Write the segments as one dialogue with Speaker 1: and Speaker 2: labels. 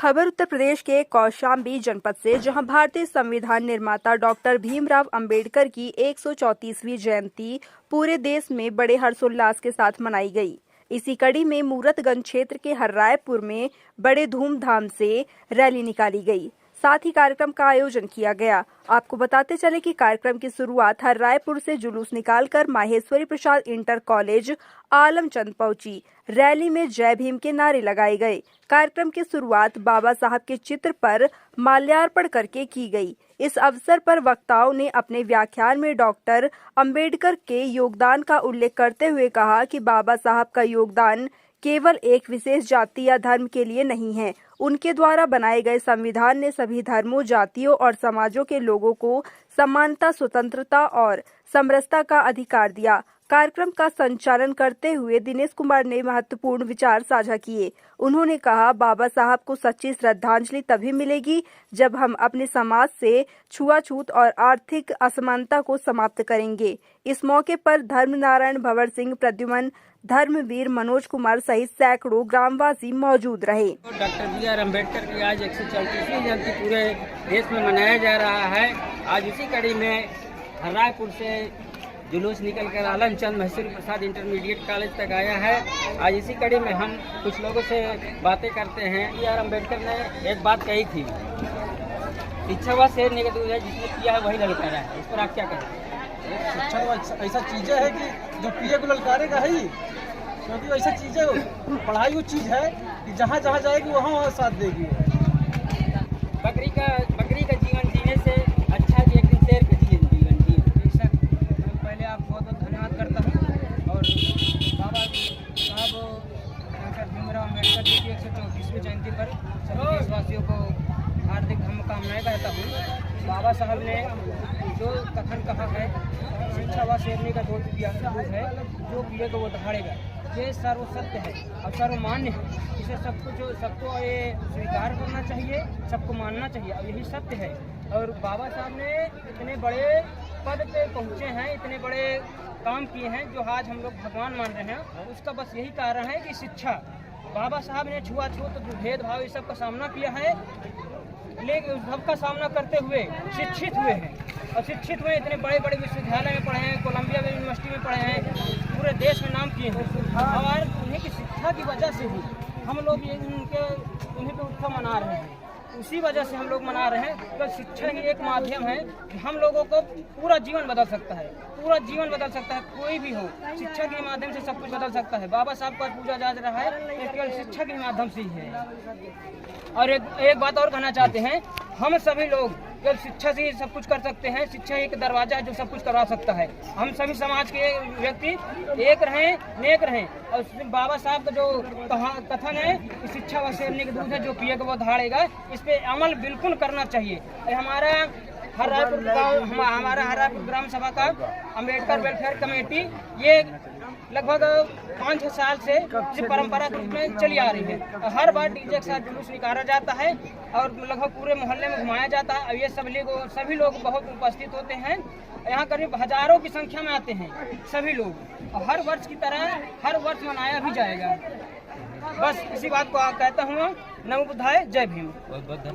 Speaker 1: खबर उत्तर प्रदेश के कौशाम्बी जनपद से, जहां भारतीय संविधान निर्माता डॉक्टर भीमराव अंबेडकर की 134वीं जयंती पूरे देश में बड़े हर्षोल्लास के साथ मनाई गई। इसी कड़ी में मूरतगंज क्षेत्र के हर्रायपुर में बड़े धूमधाम से रैली निकाली गई। साथ ही कार्यक्रम का आयोजन किया गया। आपको बताते चले कि कार्यक्रम की शुरुआत हर्रायपुर से जुलूस निकालकर माहेश्वरी प्रसाद इंटर कॉलेज आलमचंद पहुंची। रैली में जय भीम के नारे लगाए गए। कार्यक्रम की शुरुआत बाबा साहब के चित्र पर माल्यार्पण करके की गई। इस अवसर पर वक्ताओं ने अपने व्याख्यान में डॉक्टर अंबेडकर के योगदान का उल्लेख करते हुए कहा कि बाबा साहब का योगदान केवल एक विशेष जाति या धर्म के लिए नहीं है। उनके द्वारा बनाए गए संविधान ने सभी धर्मों, जातियों और समाजों के लोगों को समानता, स्वतंत्रता और समरसता का अधिकार दिया। कार्यक्रम का संचालन करते हुए दिनेश कुमार ने महत्वपूर्ण विचार साझा किए। उन्होंने कहा, बाबा साहब को सच्ची श्रद्धांजलि तभी मिलेगी जब हम अपने समाज से छुआछूत और आर्थिक असमानता को समाप्त करेंगे। इस मौके पर धर्मनारायण, भंवर सिंह, प्रद्युमन, धर्मवीर, मनोज कुमार सहित सैकड़ों ग्रामवासी मौजूद रहे।
Speaker 2: Doctor B R. अम्बेडकर की आज 134वीं जयंती पूरे देश में मनाया जा रहा है। आज इसी कड़ी में हर्रायपुर से जुलूस निकलकर आलमचंद माहेश्वरी प्रसाद इंटरमीडिएट कॉलेज तक आया है। आज इसी कड़ी में हम कुछ लोगों से बातें करते हैं। बी.आर. अम्बेडकर ने एक बात कही थी, शिक्षा व शेर निगत है, जिसने किया है वही ललकारा है। इस पर आप क्या कहें?
Speaker 3: शिक्षा ऐसा चीज़ें है कि जो पिए को ललकारेगा है ही, क्योंकि ऐसा चीज़ें पढ़ाई वो चीज़ है कि जहाँ जहाँ जाएगी वहाँ साथ देगी।
Speaker 2: बकरी का जीवन जीने से अच्छा कि एक दिन शेर का जीवन जिए।
Speaker 3: बेशक मैं पहले आप बहुत बहुत धन्यवाद करता हूँ और बाबा साहब डॉक्टर भीमराव अम्बेडकर जी की 134वीं जयंती पर सभी देशवासियों को हार्दिक शुभकामनाएं करता हूँ। बाबा साहब ने जो कथन कहा है, शिक्षा व शेरनी का दो है, जो पिए को वो दहाड़ेगा, ये सर्वसत्य है और सर्वमान्य है। इसे सबको ये स्वीकार करना चाहिए, सबको मानना चाहिए और यही सत्य है। और बाबा साहब ने इतने बड़े पद पे पहुँचे हैं, इतने बड़े काम किए हैं जो आज हम लोग भगवान मान रहे हैं। उसका बस यही कारण है कि शिक्षा। बाबा साहब ने छुआछूत, भेदभाव, इस सब का सामना किया है, लेकिन सबका सामना करते हुए शिक्षित हुए हैं और शिक्षित हुए इतने बड़े बड़े विश्वविद्यालय में पढ़े हैं, कोलंबिया यूनिवर्सिटी में पढ़े हैं, पूरे देश में नाम किए हैं। और उन्हीं की शिक्षा की वजह से ही हम लोग ये उन्हीं पे उत्सव मना रहे हैं। उसी वजह से हम लोग मना रहे हैं तो शिक्षा ही एक माध्यम है कि हम लोगों को पूरा जीवन बदल सकता है। पूरा जीवन बदल सकता है, कोई भी हो, शिक्षा के माध्यम से सब कुछ बदल सकता है। बाबा साहब का पूजा जा रहा है, ये केवल शिक्षा के माध्यम से ही है। और एक बात और कहना चाहते हैं, हम सभी लोग केवल शिक्षा से ही सब कुछ कर सकते हैं। शिक्षा एक दरवाजा है जो सब कुछ करवा सकता है। हम सभी समाज के व्यक्ति एक रहें, नेक रहें। और बाबा साहब का जो कथन है कि शिक्षा व शेरनी के दूध है, जो पिए को वो दहाड़ेगा, इस पे अमल बिल्कुल करना चाहिए। हमारा हर्रायपुर ग्राम सभा का अम्बेडकर वेलफेयर कमेटी ये लगभग 5-6 साल से परंपरा के रूप में चली आ रही है। हर बार डीजे के साथ जुलूस निकाला जाता है और लगभग पूरे मोहल्ले में घुमाया जाता है। और ये सभी लोग बहुत उपस्थित होते हैं। यहाँ करीब हजारों की संख्या में आते हैं सभी लोग। और हर वर्ष की तरह हर वर्ष मनाया भी जाएगा। बस इसी बात को कहता हूँ, नमो बुद्धाय, जय भीम।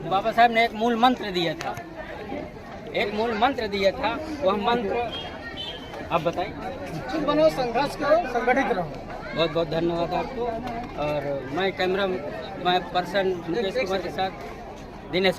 Speaker 2: बाबा साहब ने एक मूल मंत्र दिया था, वह मंत्र आप बताएं।
Speaker 3: शिक्षित बनो, संघर्ष करो, संगठित रहो।
Speaker 2: बहुत बहुत धन्यवाद आपको। और मैं पर्सन मुकेश कुमार के साथ दिनेश कुमार।